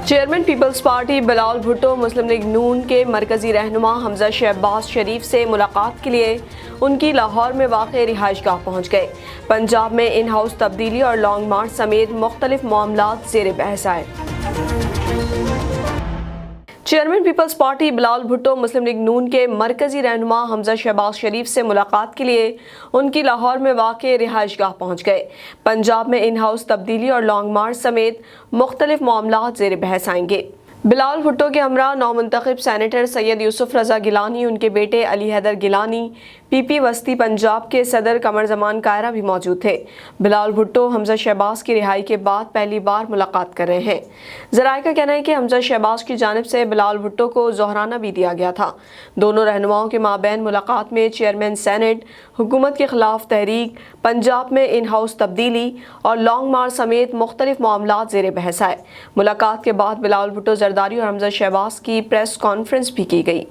Chairman Peoples Party Bilawal Bhutto Muslim League Noon کے مرکزی رہنما حمزہ شہباز شریف سے ملاقات کے لیے ان کی لاہور میں واقع رہائش گاہ پہنچ گئے۔ پنجاب میں ان ہاؤس تبدیلی اور لانگ مارچ سمیت مختلف معاملات زیر بحث آئے۔ چیئرمین پیپلز پارٹی بلاول بھٹو مسلم لیگ نون کے مرکزی رہنما حمزہ شہباز شریف سے ملاقات کے لیے ان کی لاہور میں واقع رہائش گاہ پہنچ گئے۔ پنجاب میں ان ہاؤس تبدیلی اور لانگ مارچ سمیت مختلف معاملات زیر بحث آئیں گے۔ بلاول بھٹو کے ہمراہ نومنتخب سینیٹر سید یوسف رضا گیلانی، ان کے بیٹے علی حیدر گیلانی، پی پی وسطی پنجاب کے صدر قمر زمان کائرہ بھی موجود تھے۔ بلاول بھٹو حمزہ شہباز کی رہائی کے بعد پہلی بار ملاقات کر رہے ہیں۔ ذرائع کا کہنا ہے کہ حمزہ شہباز کی جانب سے بلاول بھٹو کو ظہرانہ بھی دیا گیا تھا۔ دونوں رہنماؤں کے مابین ملاقات میں چیئرمین سینٹ، حکومت کے خلاف تحریک، پنجاب میں ان ہاؤس تبدیلی اور لانگ مارچ سمیت مختلف معاملات زیر بحث آئے۔ ملاقات کے بعد بلاول بھٹو زرداری اور حمزہ شہباز کی پریس کانفرنس بھی کی گئی۔